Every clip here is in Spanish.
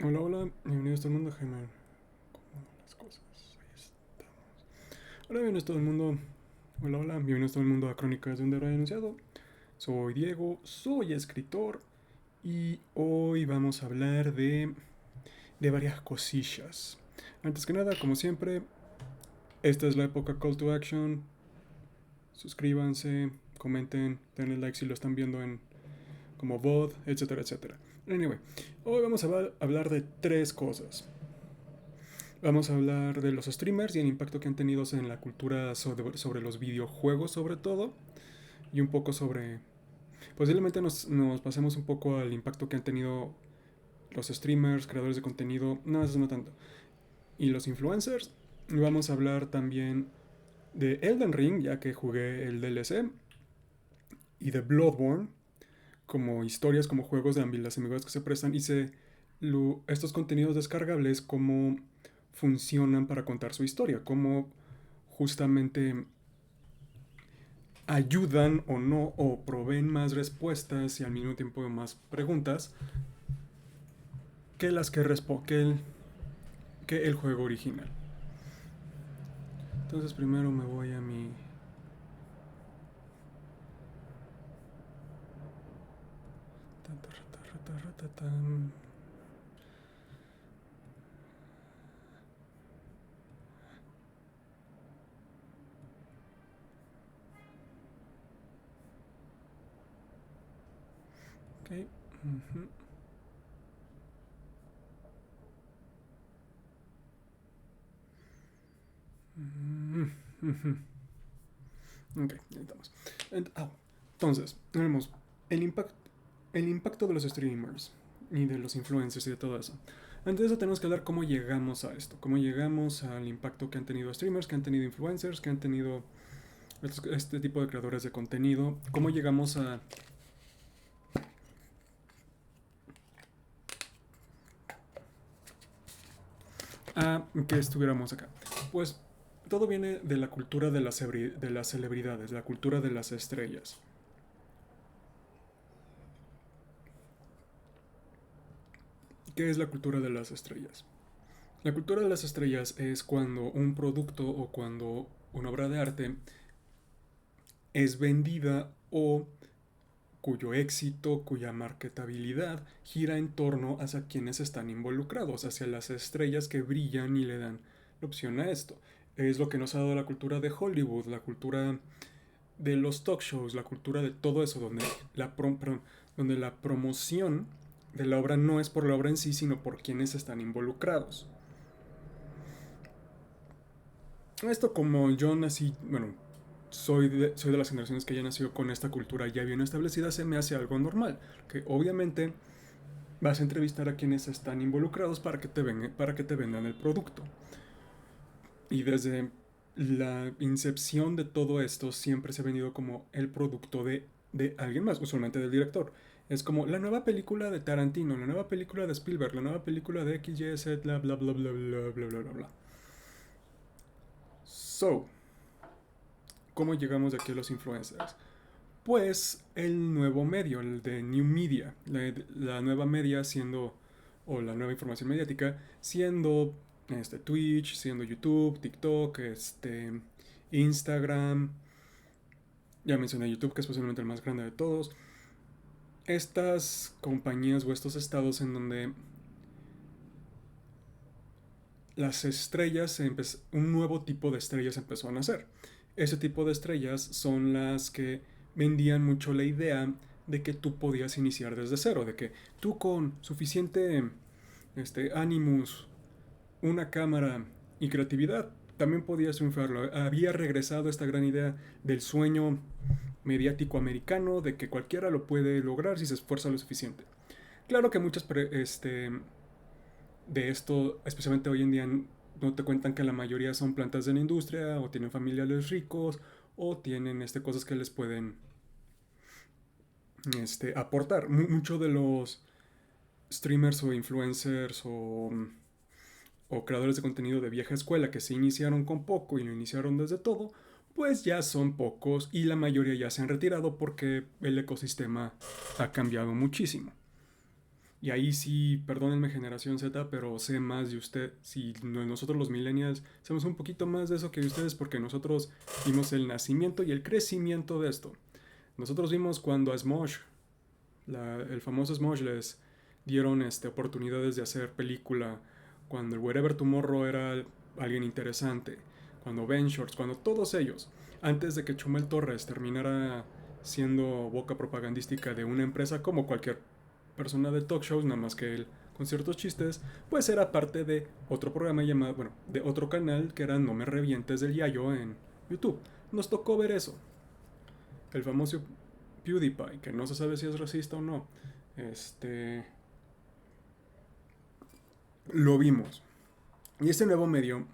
Hola, hola, bienvenidos a todo el mundo, Jaime. ¿Cómo van las cosas? Ahí estamos. Hola, bienvenidos a todo el mundo. Hola, hola, bienvenidos a todo el mundo a Crónicas de un Héroe Denunciado. Soy Diego, soy escritor y hoy vamos a hablar de varias cosillas. Antes que nada, como siempre, esta es la época Call to Action. Suscríbanse, comenten, denle like si lo están viendo en como VOD, etcétera, etcétera. Anyway, hoy vamos a hablar de tres cosas. Vamos a hablar de los streamers y el impacto que han tenido en la cultura sobre los videojuegos sobre todo. Y un poco sobre... Posiblemente nos pasemos un poco al impacto que han tenido los streamers, creadores de contenido. No, eso no tanto. Y los influencers. Y vamos a hablar también de Elden Ring, ya que jugué el DLC. Y de Bloodborne, como historias, como juegos de las ambigüedades que se prestan. Y estos contenidos descargables, cómo funcionan para contar su historia. Cómo justamente ayudan o no, o proveen más respuestas y al mismo tiempo más preguntas que las que el juego original. Entonces primero me voy a mi... Ok. Uh-huh. Uh-huh. Ok, ya estamos. Entonces, tenemos el impacto, el impacto de los streamers y de los influencers y de todo eso. Antes de eso tenemos que hablar cómo llegamos a esto, cómo llegamos al impacto que han tenido streamers, que han tenido influencers, que han tenido este tipo de creadores de contenido, cómo llegamos a que estuviéramos acá. Pues todo viene de la cultura de de las celebridades, la cultura de las estrellas. ¿Qué es la cultura de las estrellas? La cultura de las estrellas es cuando un producto o cuando una obra de arte es vendida o cuyo éxito, cuya marketabilidad gira en torno hacia quienes están involucrados, hacia las estrellas que brillan y le dan la opción a esto. Es lo que nos ha dado la cultura de Hollywood, la cultura de los talk shows, la cultura de todo eso, donde la promoción de la obra no es por la obra en sí, sino por quienes están involucrados. Esto como yo nací, bueno, soy de las generaciones que ya nació con esta cultura ya bien establecida, se me hace algo normal. Que obviamente vas a entrevistar a quienes están involucrados para que te vendan el producto. Y desde la incepción de todo esto siempre se ha venido como el producto de alguien más, usualmente del director. Es como la nueva película de Tarantino, la nueva película de Spielberg, la nueva película de X, Y, Z, bla, bla, bla, bla, bla, bla, bla, bla, bla. So, ¿cómo llegamos de aquí a los influencers? Pues el nuevo medio, el de New Media, la nueva media siendo, o la nueva información mediática, siendo Twitch, siendo YouTube, TikTok, Instagram, ya mencioné YouTube, que es posiblemente el más grande de todos. Estas compañías o estos estados en donde las estrellas, un nuevo tipo de estrellas empezó a nacer. Ese tipo de estrellas son las que vendían mucho la idea de que tú podías iniciar desde cero, de que tú con suficiente animus, una cámara y creatividad también podías triunfarlo. Había regresado esta gran idea del sueño mediático americano de que cualquiera lo puede lograr si se esfuerza lo suficiente. Claro que muchas de esto, especialmente hoy en día, no te cuentan que la mayoría son plantas de la industria o tienen familiares ricos o tienen cosas que les pueden aportar. Mucho de los streamers o influencers o creadores de contenido de vieja escuela que se iniciaron con poco y lo iniciaron desde todo, pues ya son pocos y la mayoría ya se han retirado porque el ecosistema ha cambiado muchísimo. Y ahí sí, perdónenme generación Z, pero sé más de usted. Si nosotros los millennials sabemos un poquito más de eso que ustedes porque nosotros vimos el nacimiento y el crecimiento de esto. Nosotros vimos cuando a Smosh, el famoso Smosh, les dieron oportunidades de hacer película, cuando el Wherever Tomorrow era alguien interesante, cuando Ben Shorts, cuando todos ellos, antes de que Chumel Torres terminara siendo boca propagandística de una empresa como cualquier persona de talk shows, nada más que él con ciertos chistes, pues era parte de otro programa llamado, bueno, de otro canal que era No Me Revientes del Yayo en YouTube. Nos tocó ver eso. El famoso PewDiePie, que no se sabe si es racista o no. Lo vimos. Y este nuevo medio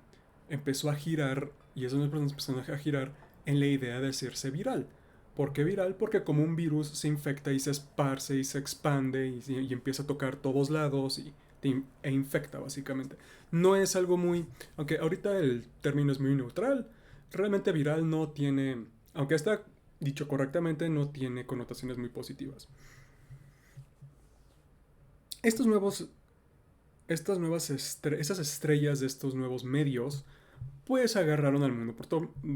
empezó a girar, y esos personas empezaron a girar en la idea de hacerse viral. ¿Por qué viral? Porque como un virus se infecta y se esparce y se expande y empieza a tocar todos lados e infecta básicamente. No es algo muy... Aunque ahorita el término es muy neutral, realmente viral no tiene... Aunque está dicho correctamente, no tiene connotaciones muy positivas. Estos nuevos... Esas estrellas de estos nuevos medios pues agarraron al mundo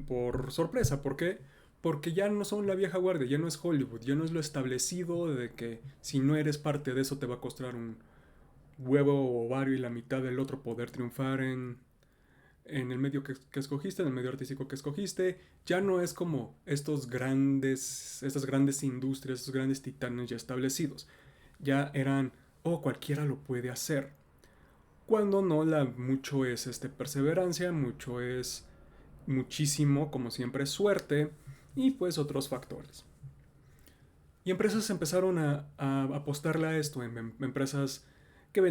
por sorpresa. ¿Por qué? Porque ya no son la vieja guardia, ya no es Hollywood, ya no es lo establecido de que si no eres parte de eso te va a costar un huevo o ovario y la mitad del otro poder triunfar en el medio que escogiste, en el medio artístico que escogiste. Ya no es como estas grandes industrias, estos grandes titanes ya establecidos. Ya eran, cualquiera lo puede hacer. Cuando no, mucho es perseverancia, mucho es muchísimo, como siempre, suerte y pues otros factores. Y empresas empezaron a apostarle a esto. Empresas que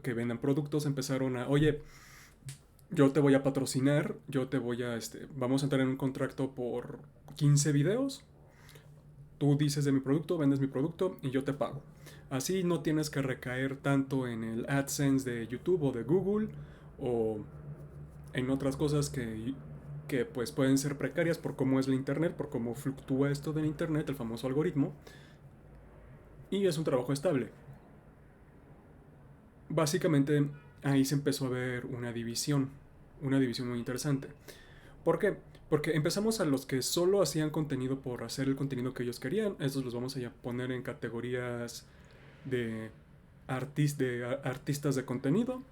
que vendan productos empezaron a, oye, yo te voy a patrocinar, vamos a entrar en un contrato por 15 videos. Tú dices de mi producto, vendes mi producto y yo te pago. Así no tienes que recaer tanto en el AdSense de YouTube o de Google o en otras cosas que pues pueden ser precarias por cómo es la internet, por cómo fluctúa esto del internet, el famoso algoritmo. Y es un trabajo estable. Básicamente ahí se empezó a ver una división muy interesante. ¿Por qué? Porque empezamos a los que solo hacían contenido por hacer el contenido que ellos querían. Estos los vamos a poner en categorías de, artistas de contenido.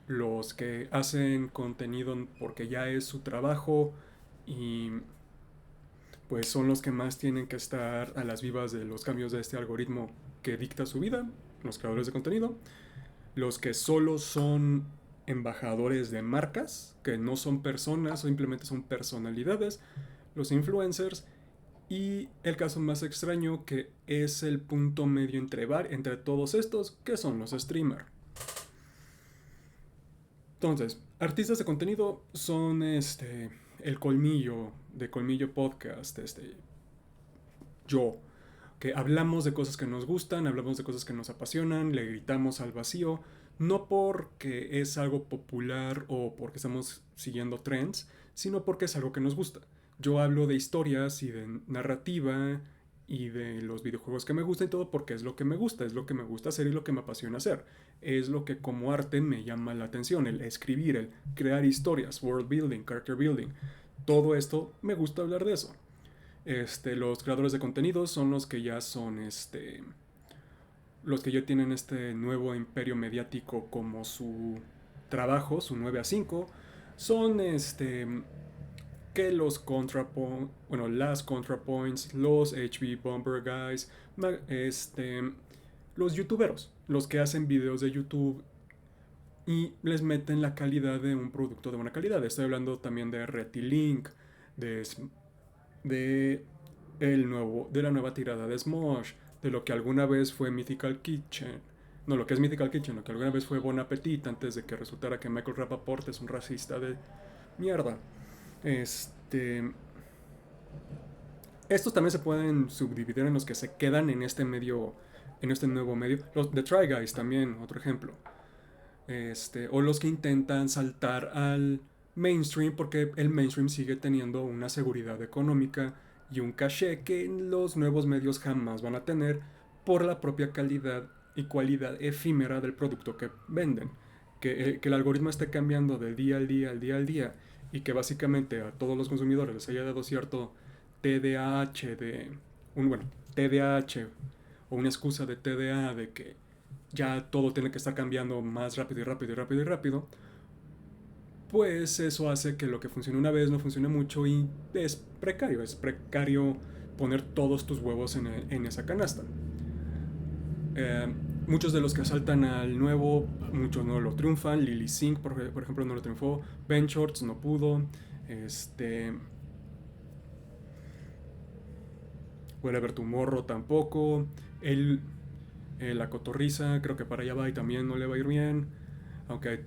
Los que hacen contenido porque ya es su trabajo y pues son los que más tienen que estar a las vivas de los cambios de este algoritmo que dicta su vida, los creadores de contenido. Los que solo son embajadores de marcas, que no son personas, simplemente son personalidades, los influencers, y el caso más extraño que es el punto medio entre todos estos, que son los streamers. Entonces, artistas de contenido son el colmillo de Colmillo Podcast, yo, que hablamos de cosas que nos gustan, hablamos de cosas que nos apasionan, le gritamos al vacío, no porque es algo popular o porque estamos siguiendo trends, sino porque es algo que nos gusta. Yo hablo de historias y de narrativa y de los videojuegos que me gustan y todo porque es lo que me gusta, es lo que me gusta hacer y lo que me apasiona hacer. Es lo que como arte me llama la atención, el escribir, el crear historias, world building, character building. Todo esto me gusta hablar de eso. Los creadores de contenidos son los que ya son los que ya tienen este nuevo imperio mediático como su trabajo, su 9 a 5, son que los las ContraPoints, los HB Bomber Guys, los youtuberos, los que hacen videos de YouTube y les meten la calidad de un producto de buena calidad. Estoy hablando también de Retilink, de de, de la nueva tirada de Smosh, de lo que alguna vez fue Mythical Kitchen. No, lo que es Mythical Kitchen, lo que alguna vez fue Bon Appetit, antes de que resultara que Michael Rapaport es un racista de mierda. Estos también se pueden subdividir en los que se quedan en este medio, en este nuevo medio. Los The Try Guys también, otro ejemplo. O los que intentan saltar al mainstream porque el mainstream sigue teniendo una seguridad económica y un caché que los nuevos medios jamás van a tener por la propia calidad y cualidad efímera del producto que venden. Que el algoritmo esté cambiando de día al día, al día al día, y que básicamente a todos los consumidores les haya dado cierto TDAH bueno, TDAH o una excusa de TDA de que ya todo tiene que estar cambiando más rápido y rápido y rápido y rápido, pues eso hace que lo que funcione una vez no funcione mucho y es precario poner todos tus huevos en esa canasta. Eh, Muchos de los que asaltan al nuevo, muchos no lo triunfan. Lily Singh, por ejemplo, no lo triunfó. Ben Shorts no pudo. Este. Whatever Tomorrow tampoco. El, la Cotorriza, creo que para allá va y también no le va a ir bien. Aunque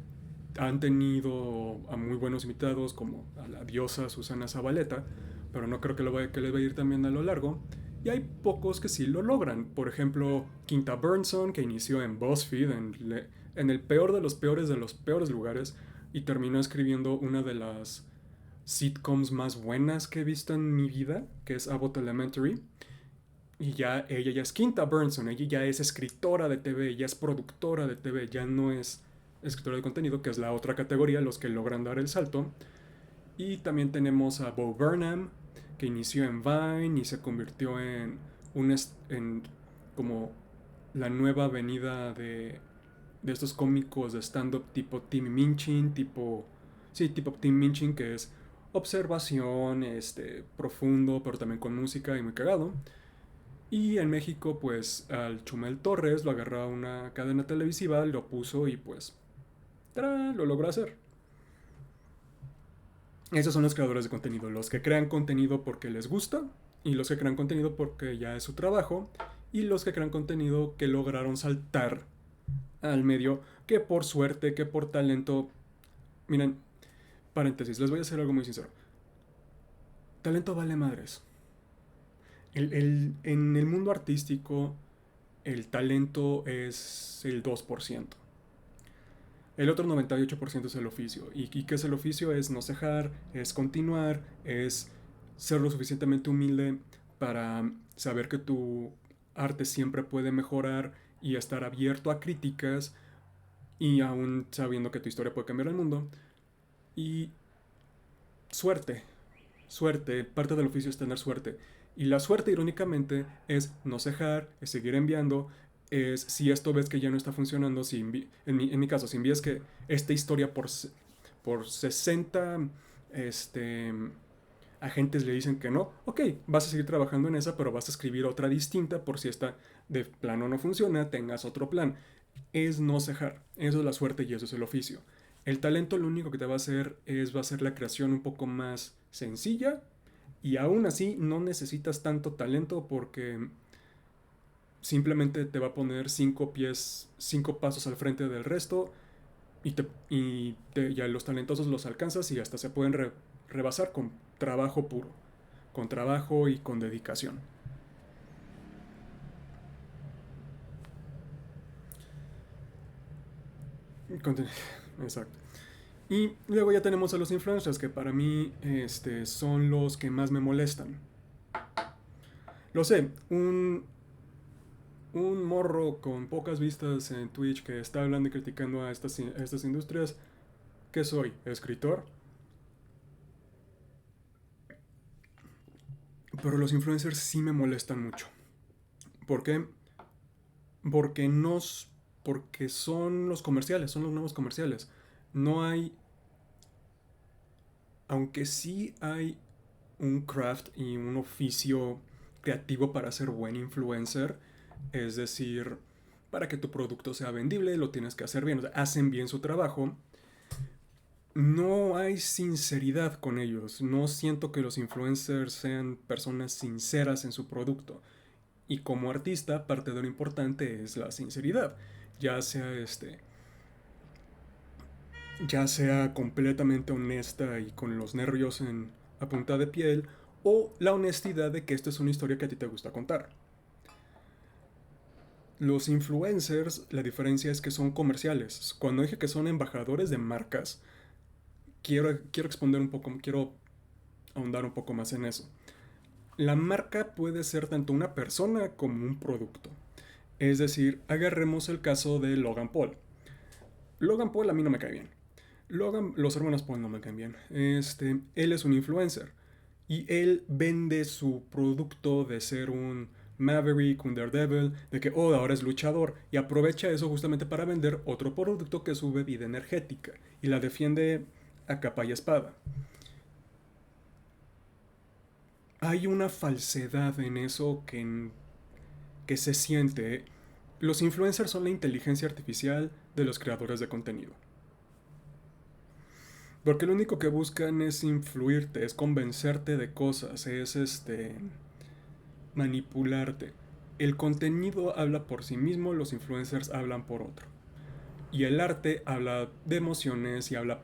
han tenido a muy buenos invitados como a la diosa Susana Zabaleta, pero no creo que les vaya a ir también a lo largo. Y hay pocos que sí lo logran. Por ejemplo, Quinta Burnson, que inició en BuzzFeed, en el peor de los peores lugares, y terminó escribiendo una de las sitcoms más buenas que he visto en mi vida, que es Abbott Elementary. Y ya ella ya es Quinta Burnson, ella ya es escritora de TV, ya es productora de TV, ya no es escritora de contenido, que es la otra categoría, los que logran dar el salto. Y también tenemos a Bo Burnham, que inició en Vine y se convirtió en como la nueva avenida de estos cómicos de stand-up tipo Tim Minchin, tipo Tim Minchin, que es observación, profundo, pero también con música y muy cagado. Y en México, pues al Chumel Torres lo agarró a una cadena televisiva, lo puso y pues lo logró hacer. Esos son los creadores de contenido, los que crean contenido porque les gusta y los que crean contenido porque ya es su trabajo y los que crean contenido que lograron saltar al medio, que por suerte, que por talento. Miren, paréntesis, les voy a hacer algo muy sincero. Talento vale madres. En el mundo artístico, el talento es el 2%. El otro 98% es el oficio. ¿Y qué es el oficio? Es no cejar, es continuar, es ser lo suficientemente humilde para saber que tu arte siempre puede mejorar y estar abierto a críticas y aún sabiendo que tu historia puede cambiar el mundo. Y suerte, suerte, parte del oficio es tener suerte. Y la suerte, irónicamente, es no cejar, es seguir enviando, es si esto ves que ya no está funcionando, si en mi caso, si envías que esta historia por 60 este, agentes le dicen que no, ok, vas a seguir trabajando en esa, pero vas a escribir otra distinta por si esta de plano no funciona, tengas otro plan. Es no cejar, eso es la suerte y eso es el oficio. El talento lo único que te va a ser la creación un poco más sencilla y aún así no necesitas tanto talento porque simplemente te va a poner 5 pasos al frente del resto ya los talentosos los alcanzas y hasta se pueden rebasar con trabajo puro, con trabajo y con dedicación. Exacto. Y luego ya tenemos a los influencers, que para mí son los que más me molestan. Lo sé, un morro con pocas vistas en Twitch que está hablando y criticando a estas industrias. ¿Qué soy? ¿Escritor? Pero los influencers sí me molestan mucho. ¿Por qué? Porque nos, porque son los comerciales, son los nuevos comerciales. No hay, aunque sí hay un craft y un oficio creativo para ser buen influencer, es decir, para que tu producto sea vendible, lo tienes que hacer bien, o sea, hacen bien su trabajo. No hay sinceridad con ellos. No siento que los influencers sean personas sinceras en su producto. Y como artista, parte de lo importante es la sinceridad. Ya sea ya sea completamente honesta y con los nervios a punta de piel, o la honestidad de que esta es una historia que a ti te gusta contar. Los influencers, la diferencia es que son comerciales. Cuando dije que son embajadores de marcas, quiero exponer un poco, quiero ahondar un poco más en eso. La marca puede ser tanto una persona como un producto. Es decir, agarremos el caso de Logan Paul. Logan Paul a mí no me cae bien. Los hermanos Paul no me caen bien. Él es un influencer y él vende su producto de ser un Maverick, un Daredevil, de que ahora es luchador y aprovecha eso justamente para vender otro producto que es su bebida energética y la defiende a capa y espada. Hay una falsedad en eso que se siente. Los influencers son la inteligencia artificial de los creadores de contenido. Porque lo único que buscan es influirte, es convencerte de cosas, es manipularte. El contenido habla por sí mismo, los influencers hablan por otro. Y el arte habla de emociones y habla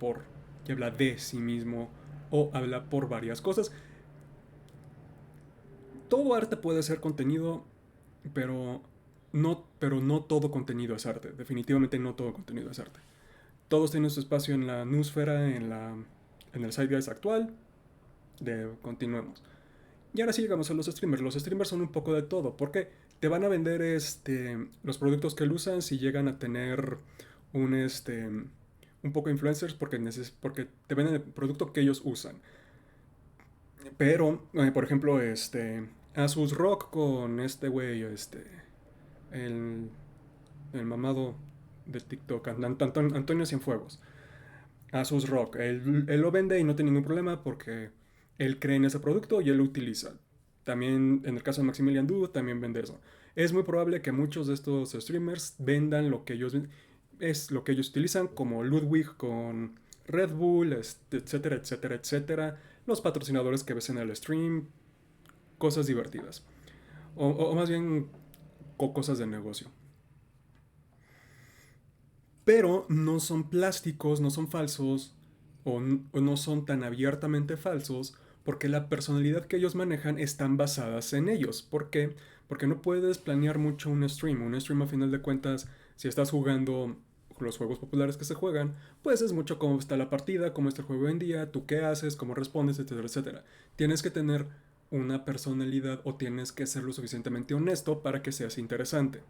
de sí mismo o habla por varias cosas. Todo arte puede ser contenido, pero pero no todo contenido es arte. Definitivamente no todo contenido es arte. Todos tienen su espacio en la newsfera, en el zeitgeist actual. Continuemos. Y ahora sí llegamos a los streamers. Los streamers son un poco de todo. Porque te van a vender los productos que él usan si llegan a tener un, un poco de influencers porque te venden el producto que ellos usan. Pero, por ejemplo, Asus Rock con este güey, el, el mamado de TikTok, Antonio Cienfuegos. Asus Rock. Él lo vende y no tiene ningún problema porque él cree en ese producto y él lo utiliza. También en el caso de Maximilian Dood también vende eso. Es muy probable que muchos de estos streamers vendan es lo que ellos utilizan, como Ludwig con Red Bull, etcétera, etcétera, etcétera. Los patrocinadores que ves en el stream, cosas divertidas. O más bien cosas de negocio. Pero no son plásticos, no son falsos o no son tan abiertamente falsos porque la personalidad que ellos manejan están basadas en ellos. ¿Por qué? Porque no puedes planear mucho un stream. Un stream a final de cuentas, si estás jugando los juegos populares que se juegan, pues es mucho cómo está la partida, cómo está el juego hoy en día, tú qué haces, cómo respondes, etcétera, etcétera. Tienes que tener una personalidad o tienes que ser lo suficientemente honesto para que seas interesante.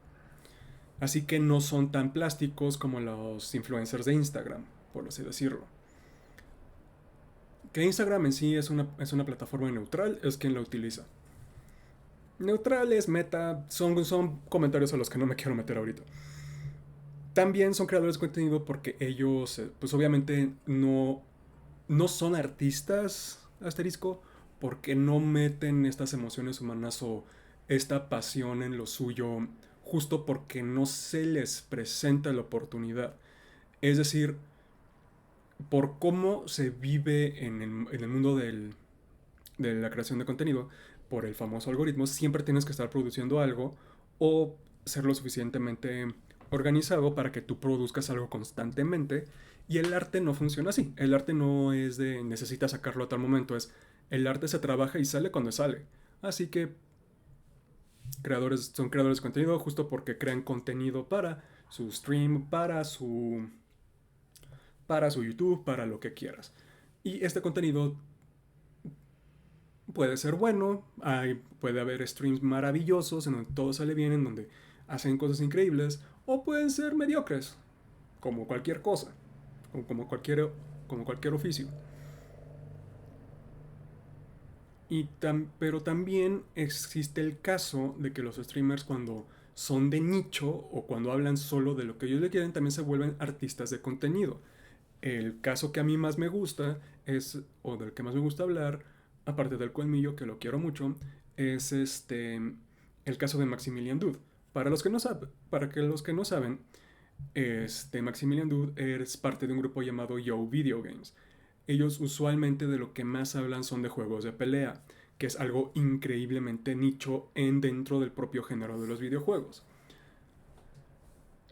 Así que no son tan plásticos como los influencers de Instagram, por así decirlo. Que Instagram en sí es una plataforma neutral, es quien la utiliza. Neutral es meta, son comentarios a los que no me quiero meter ahorita. También son creadores de contenido porque ellos, pues obviamente no son artistas, asterisco, porque no meten estas emociones humanas o esta pasión en lo suyo justo porque no se les presenta la oportunidad. Es decir, por cómo se vive en el mundo de la creación de contenido, por el famoso algoritmo, siempre tienes que estar produciendo algo o ser lo suficientemente organizado para que tú produzcas algo constantemente. Y el arte no funciona así. El arte no es de necesitas sacarlo a tal momento, es el arte se trabaja y sale cuando sale. Así que son creadores de contenido justo porque crean contenido para su stream, para su YouTube, para lo que quieras. Y este contenido puede ser bueno, puede haber streams maravillosos en donde todo sale bien, en donde hacen cosas increíbles, o pueden ser mediocres, como cualquier cosa, como cualquier oficio. Pero también existe el caso de que los streamers cuando son de nicho o cuando hablan solo de lo que ellos le quieren, también se vuelven artistas de contenido. El caso que a mí más me gusta o del que más me gusta hablar, aparte del Colmillo, que lo quiero mucho, es el caso de Maximilian Dood. Para que los que no saben, Maximilian Dood es parte de un grupo llamado Yo Video Games. Ellos usualmente de lo que más hablan son de juegos de pelea, que es algo increíblemente nicho dentro del propio género de los videojuegos.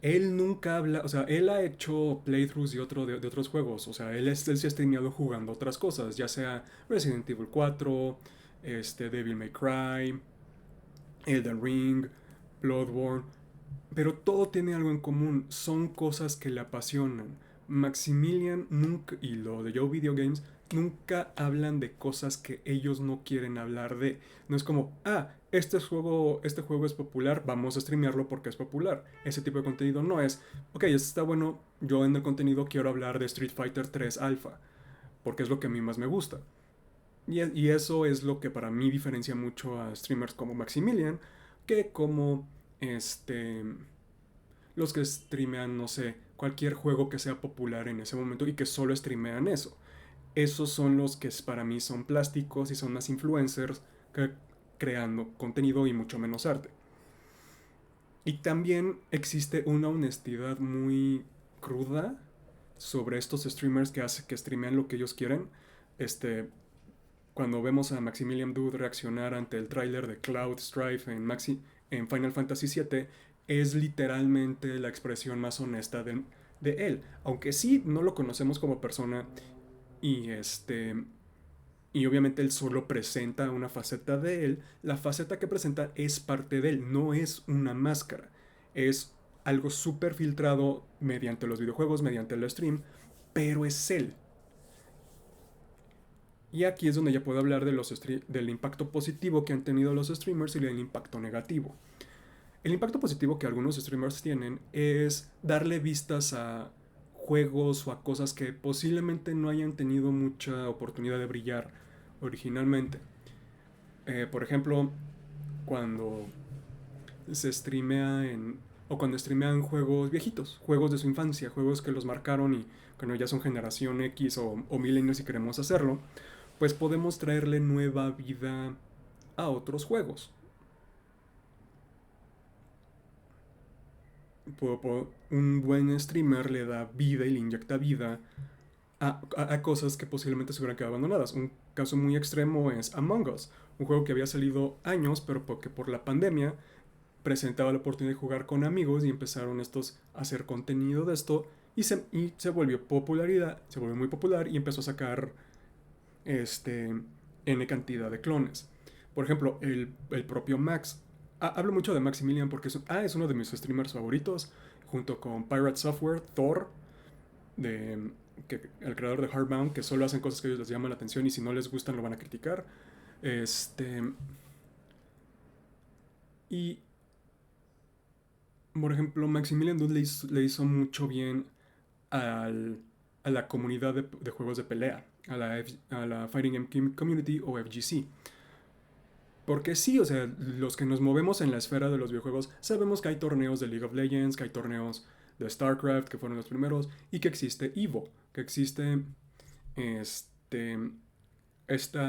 Él nunca habla, o sea, él ha hecho playthroughs de otros juegos, o sea, él se ha streameado jugando otras cosas, ya sea Resident Evil 4, Devil May Cry, Elden Ring, Bloodborne, pero todo tiene algo en común, son cosas que le apasionan. Maximilian nunca, y lo de Yo Video Games, nunca hablan de cosas que ellos no quieren hablar de. No es como, este juego es popular, vamos a streamearlo porque es popular. Ese tipo de contenido no es, ok, esto está bueno, yo en el contenido quiero hablar de Street Fighter 3 Alpha, porque es lo que a mí más me gusta. Y eso es lo que para mí diferencia mucho a streamers como Maximilian, que como este los que streamean, no sé, cualquier juego que sea popular en ese momento y que solo streamean eso. Esos son los que para mí son plásticos y son más influencers que creando contenido y mucho menos arte. Y también existe una honestidad muy cruda sobre estos streamers que streamean lo que ellos quieren. Este, Cuando vemos a Maximilian Dood reaccionar ante el tráiler de Cloud Strife en Final Fantasy VII, es literalmente la expresión más honesta de él. Aunque sí no lo conocemos como persona y y obviamente él solo presenta una faceta de él, la faceta que presenta es parte de él, no es una máscara. Es algo súper filtrado mediante los videojuegos, mediante el stream, pero es él. Y aquí es donde ya puedo hablar del impacto positivo que han tenido los streamers y del impacto negativo. El impacto positivo que algunos streamers tienen es darle vistas a juegos o a cosas que posiblemente no hayan tenido mucha oportunidad de brillar originalmente. Por ejemplo, cuando se streamea o cuando streamean juegos viejitos, juegos de su infancia, juegos que los marcaron y cuando ya son generación X o milenios y queremos hacerlo, pues podemos traerle nueva vida a otros juegos. Un buen streamer le da vida y le inyecta vida a cosas que posiblemente se hubieran quedado abandonadas. Un caso muy extremo es Among Us, un juego que había salido años, pero porque por la pandemia presentaba la oportunidad de jugar con amigos y empezaron estos a hacer contenido de esto y se volvió popularidad, se volvió muy popular y empezó a sacar este, N cantidad de clones. Por ejemplo, el propio Max. Hablo mucho de Maximilian porque es uno de mis streamers favoritos, junto con Pirate Software, Thor, el creador de Hardbound, que solo hacen cosas que a ellos les llaman la atención y si no les gustan lo van a criticar. Este, y, por ejemplo, Maximilian Dood le hizo mucho bien al, a la comunidad de juegos de pelea, a la Fighting Game Community o FGC. Porque sí, o sea, los que nos movemos en la esfera de los videojuegos sabemos que hay torneos de League of Legends, que hay torneos de StarCraft, que fueron los primeros, y que existe EVO, que existe este, este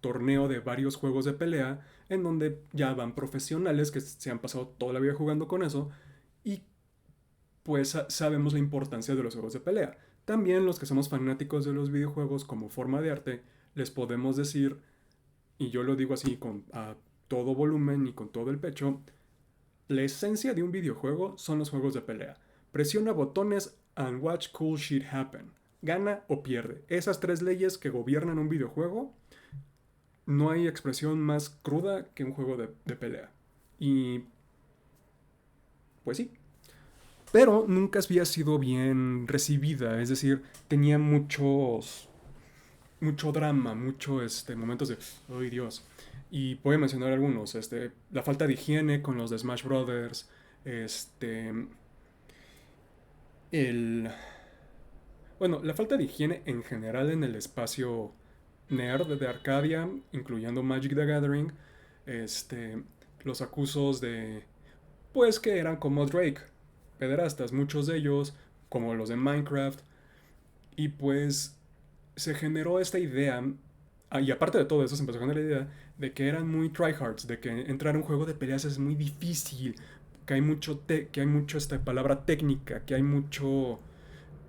torneo de varios juegos de pelea en donde ya van profesionales que se han pasado toda la vida jugando con eso y pues sabemos la importancia de los juegos de pelea. También los que somos fanáticos de los videojuegos como forma de arte, les podemos decir, y yo lo digo así a todo volumen y con todo el pecho, la esencia de un videojuego son los juegos de pelea. Presiona botones and watch cool shit happen. Gana o pierde. Esas tres leyes que gobiernan un videojuego, no hay expresión más cruda que un juego de pelea. Y pues sí, pero nunca había sido bien recibida, es decir, tenía mucho drama, momentos de, ¡ay Dios! Y voy a mencionar algunos, la falta de higiene con los de Smash Brothers, este, el, bueno, la falta de higiene en general en el espacio nerd de Arcadia, incluyendo Magic the Gathering, este, los acusos de, pues que eran como Drake, pederastas, muchos de ellos, como los de Minecraft, y pues se generó esta idea, y aparte de todo eso se empezó a generar la idea de que eran muy tryhards, de que entrar a un juego de peleas es muy difícil, que hay que hay mucho esta palabra técnica, que hay mucho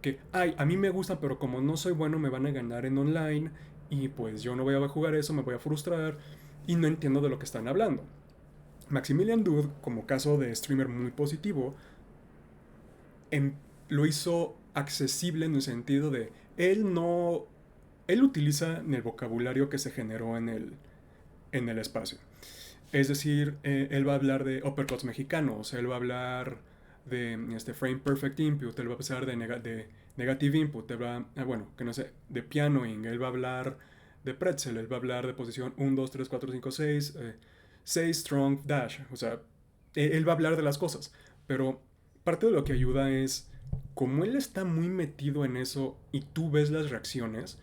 que, ay, a mí me gustan, pero como no soy bueno me van a ganar en online y pues yo no voy a jugar eso, me voy a frustrar y no entiendo de lo que están hablando. Maximilian Dood, como caso de streamer muy positivo, en- lo hizo accesible en el sentido de él no él utiliza el vocabulario que se generó en el espacio. Es decir, él va a hablar de uppercuts mexicanos, él va a hablar de frame perfect input, él va a pasar de negative input, él va, bueno, que no sé, de pianoing, él va a hablar de pretzel, él va a hablar de posición 1, 2, 3, 4, 5, 6, 6 strong dash, o sea, él va a hablar de las cosas, pero parte de lo que ayuda es, como él está muy metido en eso y tú ves las reacciones,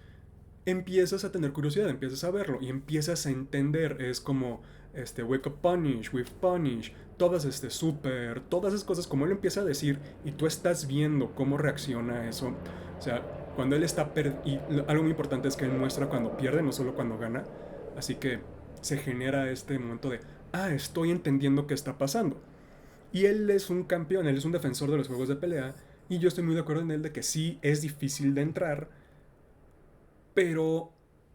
empiezas a tener curiosidad, empiezas a verlo y empiezas a entender. Es como Wake Up Punish, With Punish, todas super, todas esas cosas, como él empieza a decir y tú estás viendo cómo reacciona a eso. O sea, cuando él está y algo muy importante es que él muestra cuando pierde, no solo cuando gana. Así que se genera este momento de, estoy entendiendo qué está pasando. Y él es un campeón, él es un defensor de los juegos de pelea. Y yo estoy muy de acuerdo en él de que sí es difícil de entrar, pero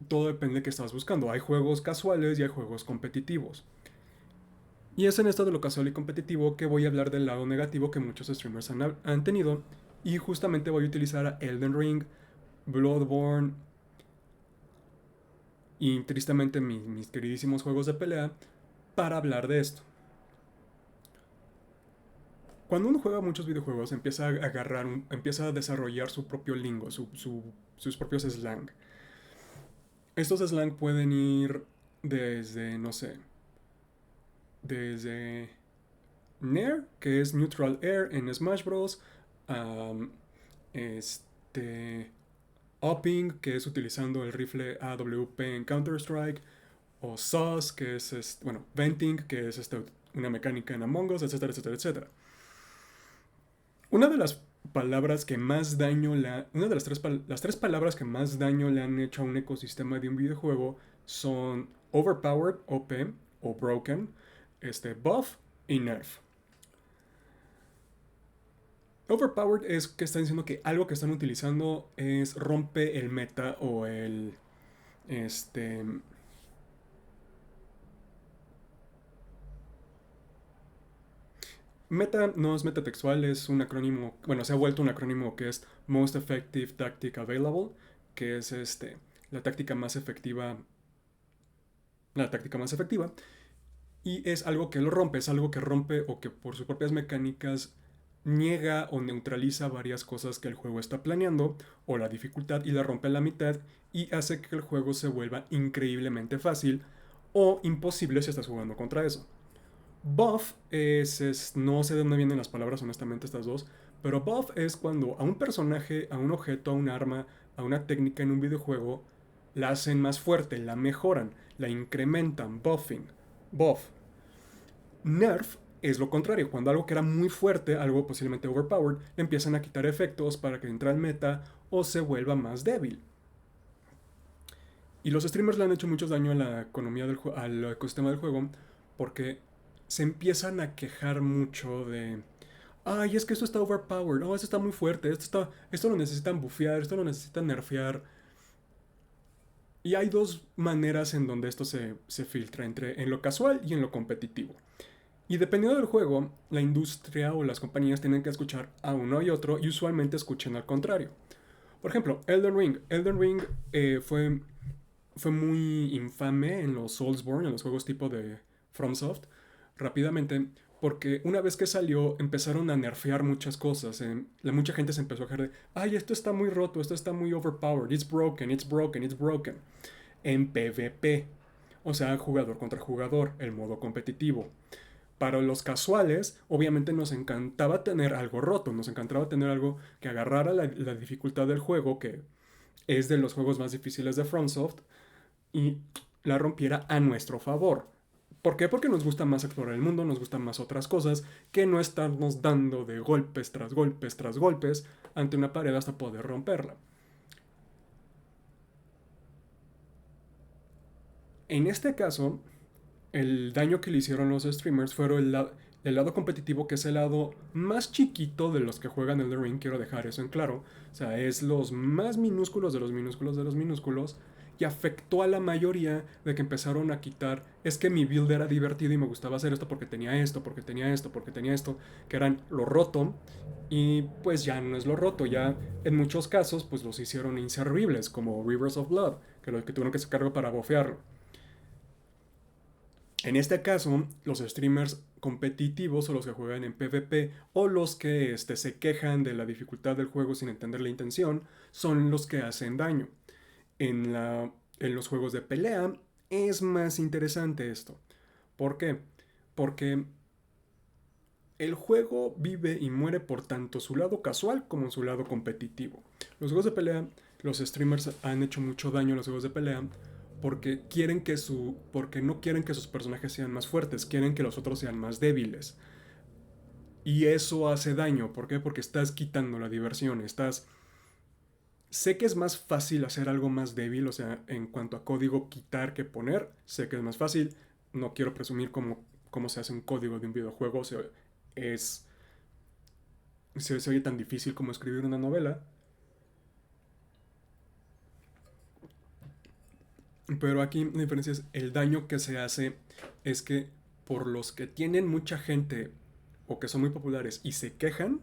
todo depende de qué estás buscando. Hay juegos casuales y hay juegos competitivos. Y es en esto de lo casual y competitivo que voy a hablar del lado negativo que muchos streamers han tenido. Y justamente voy a utilizar a Elden Ring, Bloodborne y tristemente mis queridísimos juegos de pelea para hablar de esto. Cuando uno juega muchos videojuegos empieza a empieza a desarrollar su propio lingo, sus propios slang. Estos slang pueden ir desde, no sé, desde Nair, que es Neutral Air en Smash Bros. Um, este. Upping, que es utilizando el rifle AWP en Counter-Strike. O Sus, que es, bueno, Venting, que es una mecánica en Among Us, etcétera, etcétera, etcétera. Una de las palabras que más daño una de las tres palabras que más daño le han hecho a un ecosistema de un videojuego son overpowered, OP o broken, buff y nerf. Overpowered es que están diciendo que algo que están utilizando es rompe el meta o el este meta no es metatextual, es un acrónimo, bueno, se ha vuelto un acrónimo que es Most Effective Tactic Available, que es la táctica más efectiva, la táctica más efectiva, y es algo que lo rompe, es algo que rompe o que por sus propias mecánicas niega o neutraliza varias cosas que el juego está planeando o la dificultad y la rompe a la mitad y hace que el juego se vuelva increíblemente fácil o imposible si estás jugando contra eso. Buff no sé de dónde vienen las palabras honestamente estas dos, pero buff es cuando a un personaje, a un objeto, a un arma, a una técnica en un videojuego la hacen más fuerte, la mejoran, la incrementan, buffing, buff. Nerf es lo contrario, cuando algo que era muy fuerte, algo posiblemente overpowered, le empiezan a quitar efectos para que entre al meta o se vuelva más débil. Y los streamers le han hecho mucho daño a la economía al ecosistema del juego porque se empiezan a quejar mucho de, ay, es que esto está overpowered, no, esto está muy fuerte, esto lo necesitan bufear, esto lo necesitan nerfear. Y hay dos maneras en donde esto se filtra, en lo casual y en lo competitivo. Y dependiendo del juego, la industria o las compañías tienen que escuchar a uno y otro y usualmente escuchan al contrario. Por ejemplo, Elden Ring. Elden Ring fue muy infame en los Soulsborne, en los juegos tipo de FromSoft, rápidamente, porque una vez que salió empezaron a nerfear muchas cosas. Mucha gente se empezó a quejar de, ay, esto está muy roto, esto está muy overpowered, it's broken, it's broken, it's broken. En PvP, o sea, jugador contra jugador, el modo competitivo. Para los casuales, obviamente nos encantaba tener algo roto, nos encantaba tener algo que agarrara la dificultad del juego, que es de los juegos más difíciles de FromSoft, y la rompiera a nuestro favor. ¿Por qué? Porque nos gusta más explorar el mundo, nos gustan más otras cosas que no estarnos dando de golpes tras golpes tras golpes ante una pared hasta poder romperla. En este caso, el daño que le hicieron los streamers fueron el lado competitivo, que es el lado más chiquito de los que juegan el Ring, quiero dejar eso en claro. O sea, es los más minúsculos de los minúsculos de los minúsculos. Y afectó a la mayoría de que empezaron a quitar, es que mi build era divertido y me gustaba hacer esto porque tenía esto, porque tenía esto, porque tenía esto, que eran lo roto. Y pues ya no es lo roto, ya en muchos casos pues los hicieron inservibles, como Rivers of Blood, que lo que tuvieron que sacarlo para bofearlo. En este caso, los streamers competitivos o los que juegan en PvP o los que se quejan de la dificultad del juego sin entender la intención son los que hacen daño. En los juegos de pelea es más interesante esto. ¿Por qué? Porque el juego vive y muere por tanto su lado casual como su lado competitivo. Los juegos de pelea, los streamers han hecho mucho daño a los juegos de pelea porque no quieren que sus personajes sean más fuertes, quieren que los otros sean más débiles. Y eso hace daño, ¿por qué? Porque estás quitando la diversión, sé que es más fácil hacer algo más débil, o sea, en cuanto a código quitar que poner, sé que es más fácil. No quiero presumir cómo se hace un código de un videojuego, o sea, es, se oye tan difícil como escribir una novela. Pero aquí la diferencia es el daño que se hace es que por los que tienen mucha gente o que son muy populares y se quejan,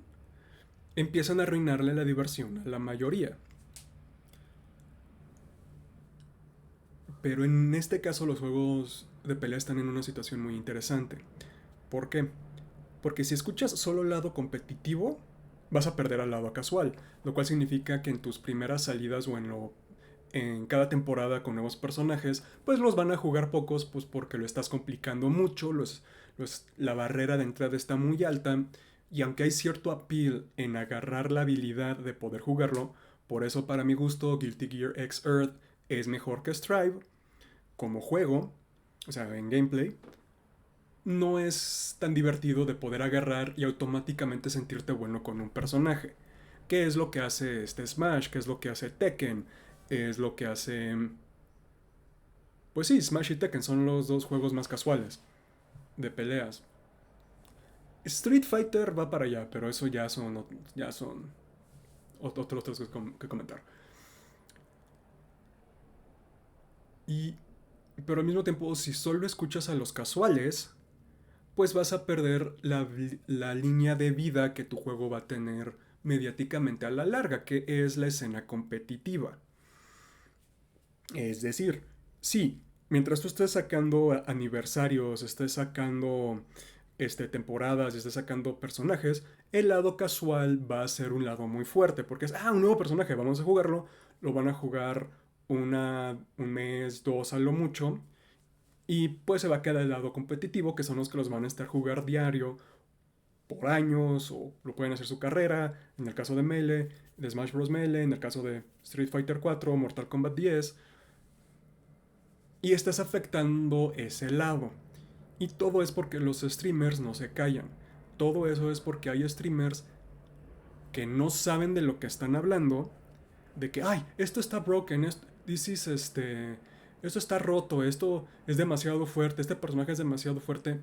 empiezan a arruinarle la diversión a la mayoría. Pero en este caso los juegos de pelea están en una situación muy interesante. ¿Por qué? Porque si escuchas solo el lado competitivo, vas a perder al lado casual, lo cual significa que en tus primeras salidas o en cada temporada con nuevos personajes, pues los van a jugar pocos, pues porque lo estás complicando mucho, la barrera de entrada está muy alta, y aunque hay cierto appeal en agarrar la habilidad de poder jugarlo, por eso para mi gusto Guilty Gear X Earth es mejor que Strive como juego, o sea, en gameplay, no es tan divertido de poder agarrar y automáticamente sentirte bueno con un personaje. ¿Qué es lo que hace este Smash? ¿Qué es lo que hace Tekken? Es lo que hace... Pues sí, Smash y Tekken son los dos juegos más casuales de peleas. Street Fighter va para allá, pero eso ya son otros que comentar. Y, pero al mismo tiempo, si solo escuchas a los casuales, pues vas a perder la línea de vida que tu juego va a tener mediáticamente a la larga, que es la escena competitiva. Es decir, sí, mientras tú estés sacando aniversarios, estés sacando temporadas, estés sacando personajes, el lado casual va a ser un lado muy fuerte, porque es, un nuevo personaje, vamos a jugarlo, lo van a jugar un mes, dos a lo mucho, y pues se va a quedar el lado competitivo, que son los que los van a estar jugar diario por años, o lo pueden hacer su carrera, en el caso de Melee, de Smash Bros. Melee, en el caso de Street Fighter 4, Mortal Kombat 10, y estás afectando ese lado. Y todo es porque los streamers no se callan. Todo eso es porque hay streamers que no saben de lo que están hablando, de que, esto está broken, esto está roto, esto es demasiado fuerte, este personaje es demasiado fuerte.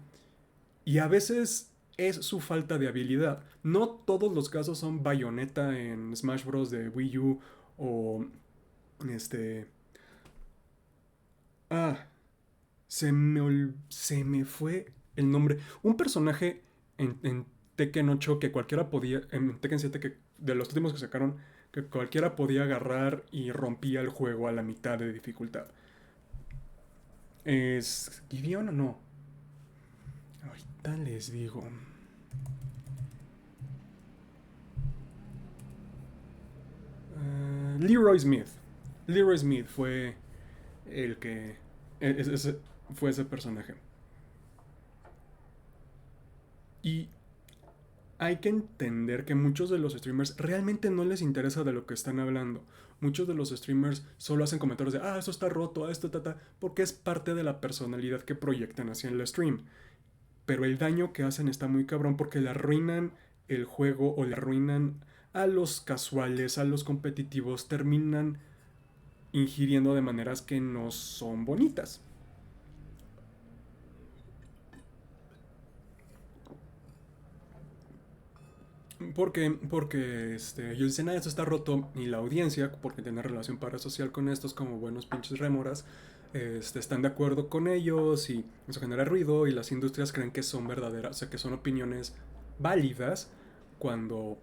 Y a veces es su falta de habilidad. No todos los casos son Bayonetta en Smash Bros. De Wii U o este... Ah, se me fue el nombre. Un personaje en Tekken 8 que cualquiera podía, en Tekken 7 que de los últimos que sacaron, que cualquiera podía agarrar y rompía el juego a la mitad de dificultad. ¿Es Gideon o no? Ahorita les digo. Leroy Smith. Leroy Smith fue el que... fue ese personaje. Y hay que entender que muchos de los streamers realmente no les interesa de lo que están hablando. Muchos de los streamers solo hacen comentarios de, eso está roto, esto, porque es parte de la personalidad que proyectan hacia el stream. Pero el daño que hacen está muy cabrón porque le arruinan el juego o le arruinan a los casuales, a los competitivos, terminan ingiriendo de maneras que no son bonitas. Porque ellos dicen, esto está roto, y la audiencia, porque tiene relación parasocial con estos como buenos pinches rémoras, están de acuerdo con ellos y eso genera ruido y las industrias creen que son verdaderas, o sea, que son opiniones válidas cuando,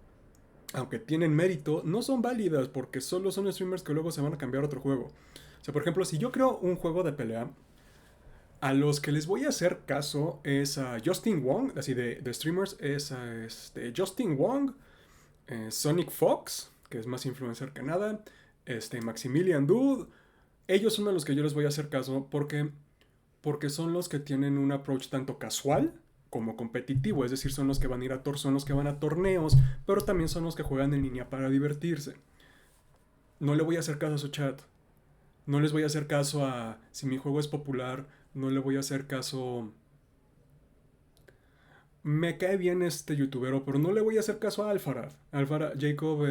aunque tienen mérito, no son válidas porque solo son streamers que luego se van a cambiar a otro juego. O sea, por ejemplo, si yo creo un juego de pelea, A los que les voy a hacer caso es a Justin Wong, así de streamers, es a Justin Wong, Sonic Fox, que es más influencer que nada, Maximilian Dude. Ellos son a los que yo les voy a hacer caso porque son los que tienen un approach tanto casual como competitivo, es decir, son los que van a ir son los que van a torneos, pero también son los que juegan en línea para divertirse. No le voy a hacer caso a su chat, no les voy a hacer caso a si mi juego es popular, no le voy a hacer caso. Me cae bien este youtubero, pero no le voy a hacer caso a Alfarad. Alfarad Jacob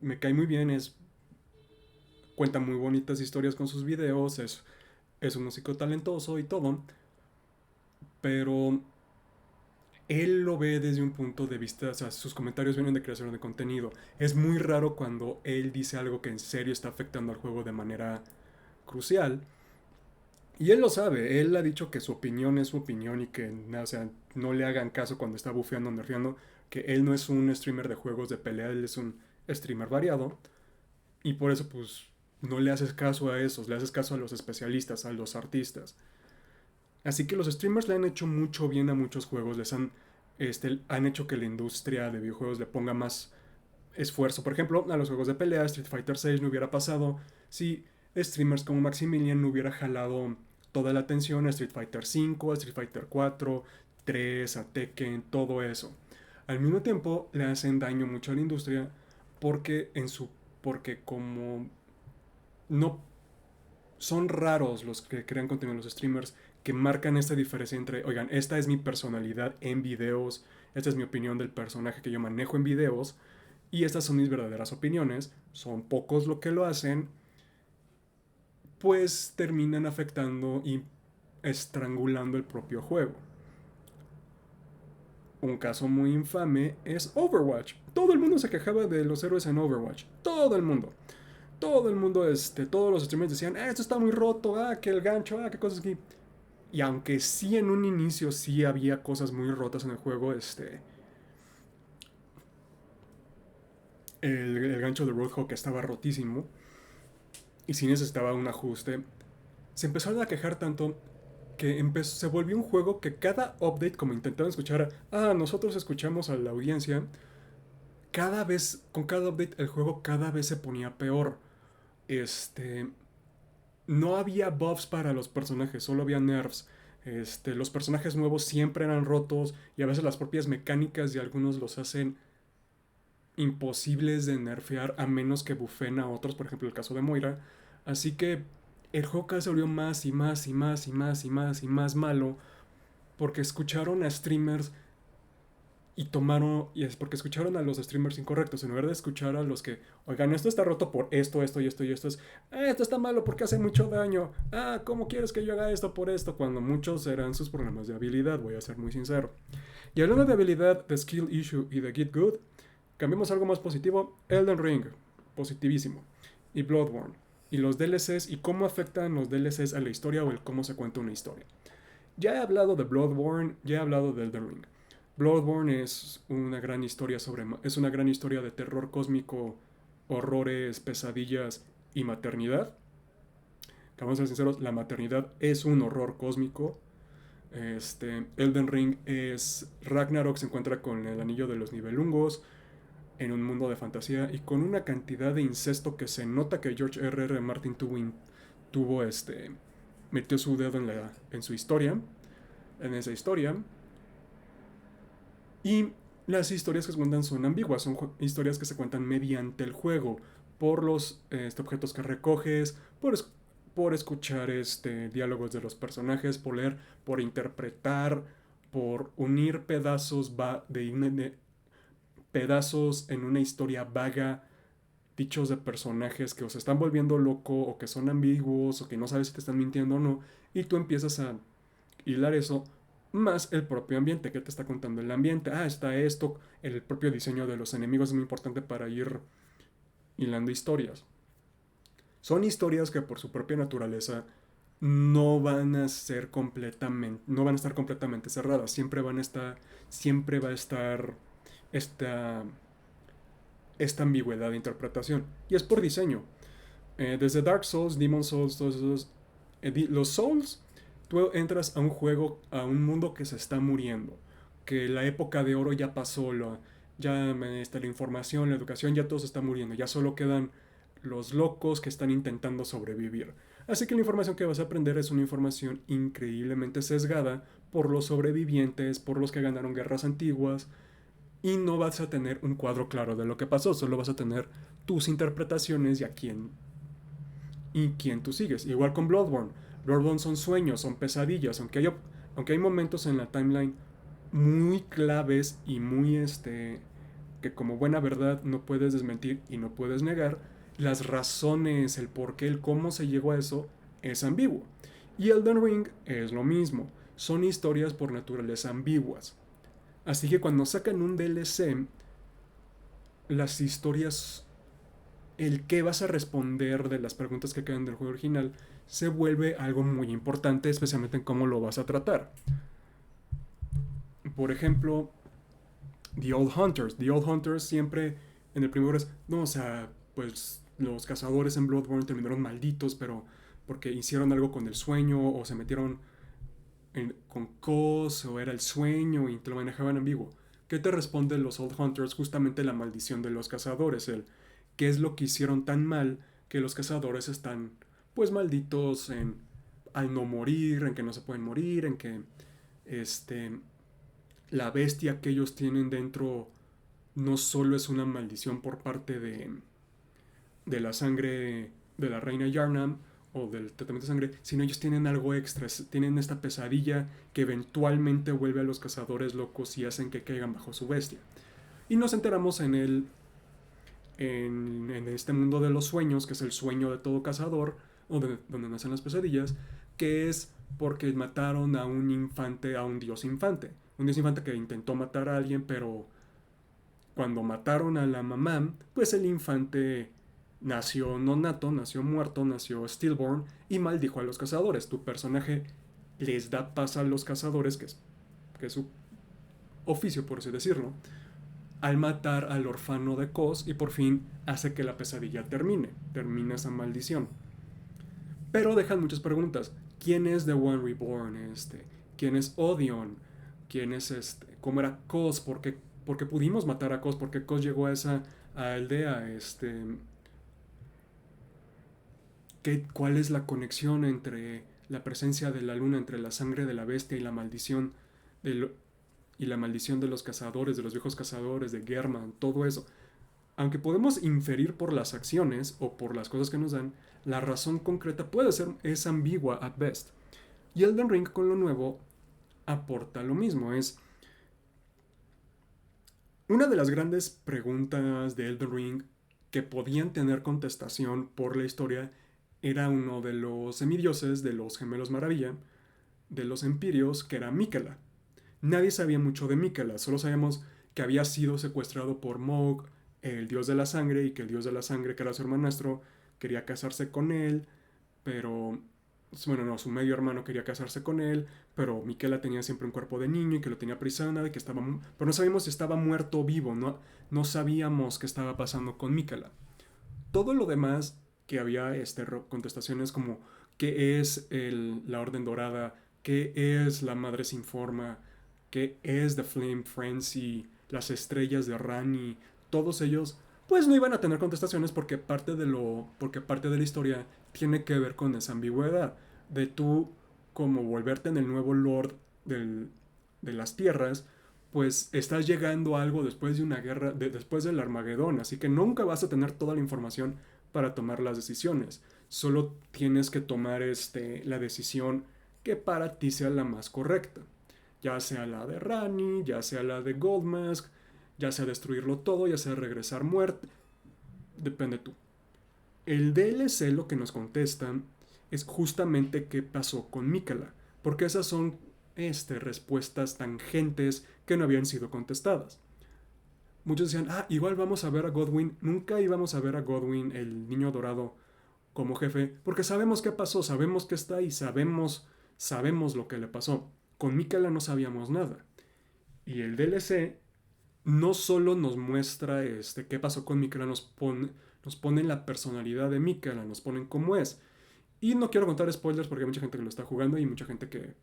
me cae muy bien, cuenta muy bonitas historias con sus videos, es un músico talentoso y todo, pero él lo ve desde un punto de vista, o sea, sus comentarios vienen de creación de contenido. Es muy raro cuando él dice algo que en serio está afectando al juego de manera crucial. Y él lo sabe, él ha dicho que su opinión es su opinión y que, o sea, no le hagan caso cuando está bufeando o nerfeando, que él no es un streamer de juegos de pelea, él es un streamer variado. Y por eso, pues, no le haces caso a esos, le haces caso a los especialistas, a los artistas. Así que los streamers le han hecho mucho bien a muchos juegos, han hecho que la industria de videojuegos le ponga más esfuerzo. Por ejemplo, a los juegos de pelea, Street Fighter 6 no hubiera pasado si streamers como Maximilian no hubiera jalado toda la atención a Street Fighter 5, a Street Fighter 4, 3, a Tekken, todo eso. Al mismo tiempo le hacen daño mucho a la industria porque porque como no son raros los que crean contenido, los streamers, que marcan esta diferencia entre, oigan, esta es mi personalidad en videos, esta es mi opinión del personaje que yo manejo en videos, y estas son mis verdaderas opiniones, son pocos lo que lo hacen, pues terminan afectando y estrangulando el propio juego. Un caso muy infame es Overwatch. Todo el mundo se quejaba de los héroes en Overwatch. Todo el mundo. Todo el mundo, todos los streamers decían, esto está muy roto, que el gancho, qué cosas aquí. Y aunque sí en un inicio sí había cosas muy rotas en el juego, el gancho de Roadhog estaba rotísimo y sí necesitaba un ajuste. Se empezaron a quejar tanto que se volvió un juego que cada update, como intentaban escuchar, nosotros escuchamos a la audiencia, con cada update el juego cada vez se ponía peor. No había buffs para los personajes, solo había nerfs. Los personajes nuevos siempre eran rotos y a veces las propias mecánicas de algunos los hacen imposibles de nerfear a menos que bufen a otros, por ejemplo el caso de Moira. Así que el juego cada vez se volvió más y más y más y más y más y más malo porque escucharon a streamers y es porque escucharon a los streamers incorrectos en lugar de escuchar a los que, oigan, esto está roto por esto, esto y esto y esto esto está malo porque hace mucho daño, ¿cómo quieres que yo haga esto por esto? Cuando muchos eran sus problemas de habilidad, voy a ser muy sincero. Y hablando de habilidad, de skill issue y de get good, cambiemos algo más positivo. Elden Ring, positivísimo, y Bloodborne, y los DLCs y cómo afectan los DLCs a la historia o el cómo se cuenta una historia. Ya he hablado de Bloodborne, ya he hablado de Elden Ring. Bloodborne es una gran historia de terror cósmico, horrores, pesadillas y maternidad. Vamos a ser sinceros, la maternidad es un horror cósmico. Elden Ring es Ragnarok se encuentra con el anillo de los Nibelungos en un mundo de fantasía y con una cantidad de incesto que se nota que George R.R. Martin tuvo metió su dedo en su historia, en esa historia. Y las historias que se cuentan son ambiguas, son historias que se cuentan mediante el juego, por los objetos que recoges, por escuchar diálogos de los personajes, por leer, por interpretar, por unir pedazos en una historia vaga, dichos de personajes que os están volviendo loco o que son ambiguos o que no sabes si te están mintiendo o no, y tú empiezas a hilar eso más el propio ambiente que te está contando el ambiente. Está esto, el propio diseño de los enemigos es muy importante para ir hilando historias. Son historias que por su propia naturaleza no van a estar completamente cerradas. Siempre va a estar esta, esta ambigüedad de interpretación. Y es por diseño. Desde Dark Souls, Demon Souls, todos esos, los Souls Tú entras a un juego, a un mundo que se está muriendo, que la época de oro ya pasó, la información, la educación, ya todo se está muriendo, ya solo quedan los locos que están intentando sobrevivir. Así que la información que vas a aprender es una información increíblemente sesgada por los sobrevivientes, por los que ganaron guerras antiguas, y no vas a tener un cuadro claro de lo que pasó, solo vas a tener tus interpretaciones y quién tú sigues. Igual con Bloodborne. Bloodborne son sueños, son pesadillas, aunque hay momentos en la timeline muy claves y muy que como buena verdad no puedes desmentir y no puedes negar, las razones, el por qué, el cómo se llegó a eso es ambiguo. Y Elden Ring es lo mismo, son historias por naturaleza ambiguas. Así que cuando sacan un DLC, las historias, el qué vas a responder de las preguntas que quedan del juego original, se vuelve algo muy importante, especialmente en cómo lo vas a tratar. Por ejemplo, The Old Hunters. The Old Hunters siempre en el primero es, no, o sea, pues los cazadores en Bloodborne terminaron malditos, pero porque hicieron algo con el sueño o se metieron con Cos o era el sueño y te lo manejaban ambiguo. ¿Qué te responden los Old Hunters? Justamente la maldición de los cazadores, el qué es lo que hicieron tan mal que los cazadores están pues malditos al no morir, en que no se pueden morir, en que este la bestia que ellos tienen dentro no solo es una maldición por parte de la sangre de la reina Yarnam o del tratamiento de sangre, sino ellos tienen algo extra, tienen esta pesadilla que eventualmente vuelve a los cazadores locos y hacen que caigan bajo su bestia. Y nos enteramos en este mundo de los sueños, que es el sueño de todo cazador, donde nacen las pesadillas, que es porque mataron a un infante, a un dios infante. Un dios infante que intentó matar a alguien, pero cuando mataron a la mamá, pues el infante nació no nato, nació muerto, nació stillborn y maldijo a los cazadores. Tu personaje les da paz a los cazadores, que es su oficio, por así decirlo, al matar al orfano de Cos y por fin hace que la pesadilla termina esa maldición. Pero dejan muchas preguntas. ¿Quién es The One Reborn? ¿Quién es Odion? ¿Quién es ¿Cómo era Cos? ¿Por qué pudimos matar a Cos? ¿Por qué Cos llegó a esa aldea? ¿Cuál es la conexión entre la presencia de la luna, entre la sangre de la bestia y la maldición de, y la maldición de los cazadores, de los viejos cazadores, de German, todo eso? Aunque podemos inferir por las acciones o por las cosas que nos dan, la razón concreta es ambigua at best. Y Elden Ring con lo nuevo aporta lo mismo. Es una de las grandes preguntas de Elden Ring que podían tener contestación por la historia era uno de los semidioses de los gemelos maravilla, de los empirios, que era Miquela. Nadie sabía mucho de Miquela, solo sabíamos que había sido secuestrado por Mog, el dios de la sangre, y que el dios de la sangre, que era su hermanastro, quería casarse con él, pero bueno, no, su medio hermano quería casarse con él, pero Miquela tenía siempre un cuerpo de niño y que lo tenía prisionero, pero no sabíamos si estaba muerto o vivo, no sabíamos qué estaba pasando con Miquela. Todo lo demás que había contestaciones como qué es la Orden Dorada, qué es la Madre Sin Forma, qué es The Flame Frenzy, las estrellas de Rani, todos ellos pues no iban a tener contestaciones porque parte de la historia tiene que ver con esa ambigüedad de tú como volverte en el nuevo Lord de las tierras, pues estás llegando a algo después de una guerra, después del Armagedón, así que nunca vas a tener toda la información para tomar las decisiones. Solo tienes que tomar la decisión que para ti sea la más correcta. Ya sea la de Rani, ya sea la de Goldmask, ya sea destruirlo todo, ya sea regresar muerto. Depende tú. El DLC lo que nos contesta es justamente qué pasó con Miquela, porque esas son respuestas tangentes que no habían sido contestadas. Muchos decían, igual vamos a ver a Godwyn. Nunca íbamos a ver a Godwyn, el niño dorado, como jefe, porque sabemos qué pasó, sabemos que está ahí, sabemos lo que le pasó. Con Miquela no sabíamos nada. Y el DLC no solo nos muestra qué pasó con Miquela, nos pone la personalidad de Miquela, nos ponen cómo es. Y no quiero contar spoilers porque hay mucha gente que lo está jugando y mucha gente que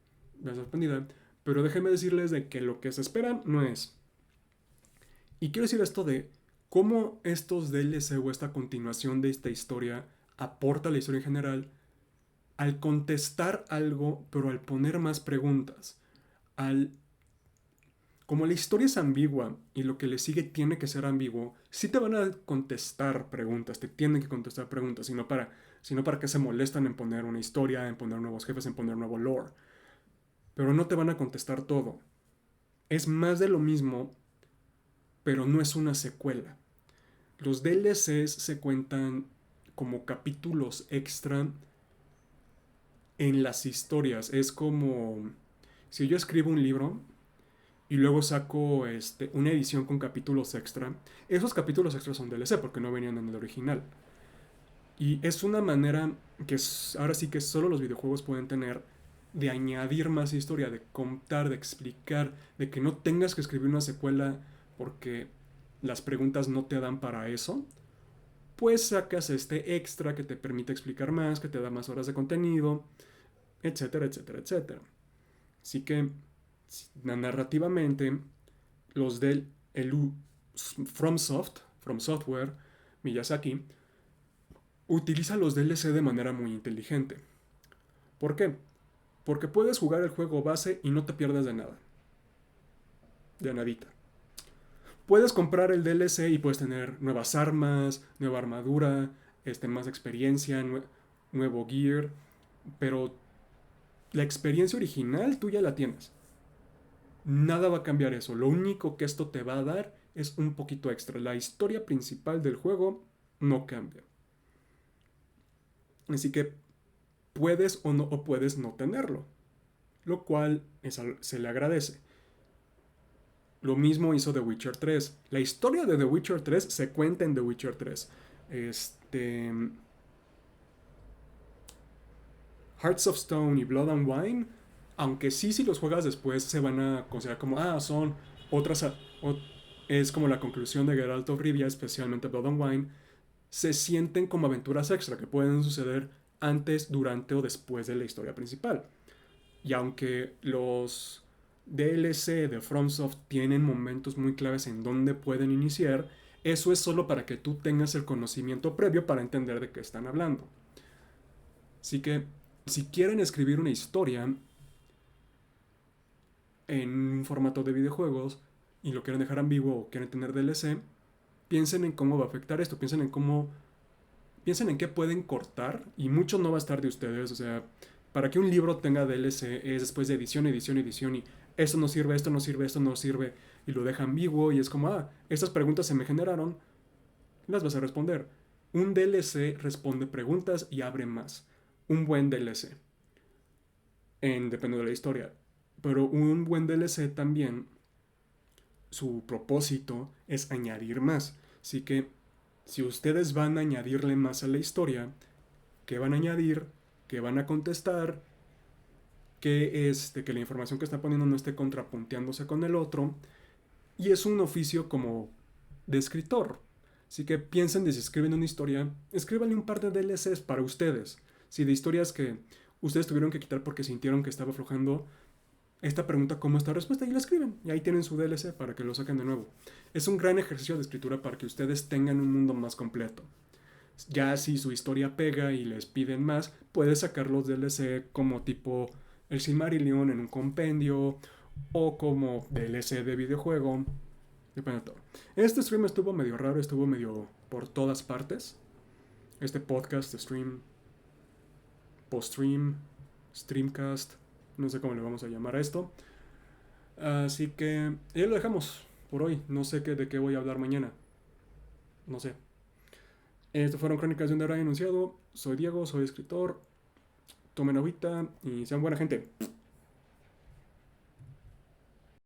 me sorprendida. Pero déjenme decirles de que lo que se esperan no es. Y quiero decir esto de cómo estos DLC o esta continuación de esta historia aporta a la historia en general al contestar algo, pero al poner más preguntas. Al Como la historia es ambigua y lo que le sigue tiene que ser ambiguo, sí te van a contestar preguntas, te tienen que contestar preguntas, sino para que se molestan en poner una historia, en poner nuevos jefes, en poner nuevo lore. Pero no te van a contestar todo. Es más de lo mismo, pero no es una secuela. Los DLCs se cuentan como capítulos extra en las historias. Es como si yo escribo un libro y luego saco una edición con capítulos extra. Esos capítulos extras son DLC porque no venían en el original. Y es una manera que ahora sí que solo los videojuegos pueden tener de añadir más historia, de contar, de explicar, de que no tengas que escribir una secuela porque las preguntas no te dan para eso. Pues sacas este extra que te permite explicar más, que te da más horas de contenido, etcétera, etcétera, etcétera. Así que narrativamente los del From Software, Miyazaki, utiliza los DLC de manera muy inteligente. ¿Por qué? Porque puedes jugar el juego base y no te pierdes de nada. De nadita. Puedes comprar el DLC y puedes tener nuevas armas, nueva armadura, más experiencia, nuevo gear, pero la experiencia original tú ya la tienes. Nada va a cambiar eso. Lo único que esto te va a dar es un poquito extra. La historia principal del juego no cambia. Así que puedes o puedes no tenerlo. Lo cual se le agradece. Lo mismo hizo The Witcher 3. La historia de The Witcher 3 se cuenta en The Witcher 3. Hearts of Stone y Blood and Wine, aunque sí, si los juegas después, se van a considerar como, son otras. Es como la conclusión de Geralt of Rivia, especialmente Blood and Wine. Se sienten como aventuras extra que pueden suceder antes, durante o después de la historia principal. Y aunque los DLC de FromSoft tienen momentos muy claves en donde pueden iniciar, eso es solo para que tú tengas el conocimiento previo para entender de qué están hablando. Así que si quieren escribir una historia en un formato de videojuegos y lo quieren dejar ambiguo o quieren tener DLC, piensen en cómo va a afectar esto, piensen en qué pueden cortar, y mucho no va a estar de ustedes. O sea, para que un libro tenga DLC es después de edición, edición, edición, y esto no sirve, esto no sirve, esto no sirve, y lo deja ambiguo, y es como, estas preguntas se me generaron, las vas a responder. Un DLC responde preguntas y abre más. Un buen DLC. Depende de la historia. Pero un buen DLC también, su propósito es añadir más. Así que si ustedes van a añadirle más a la historia, ¿qué van a añadir? ¿Qué van a contestar? Que la información que está poniendo no esté contrapunteándose con el otro. Y es un oficio como de escritor. Así que piensen de si escriben una historia, escríbanle un par de DLCs para ustedes. Si de historias que ustedes tuvieron que quitar porque sintieron que estaba aflojando, esta pregunta como esta respuesta y la escriben. Y ahí tienen su DLC para que lo saquen de nuevo. Es un gran ejercicio de escritura para que ustedes tengan un mundo más completo. Ya si su historia pega y les piden más, puedes sacar los DLC como tipo el Silmarillion en un compendio o como DLC de videojuego. Depende de todo. Este stream estuvo medio raro, estuvo medio por todas partes. Este podcast, stream, post-stream, streamcast, no sé cómo le vamos a llamar a esto. Así que ya lo dejamos por hoy. No sé de qué voy a hablar mañana. No sé. Esto fueron Crónicas de un Dragón Enunciado. Soy Diego, soy escritor. Tomen agüita y sean buena gente.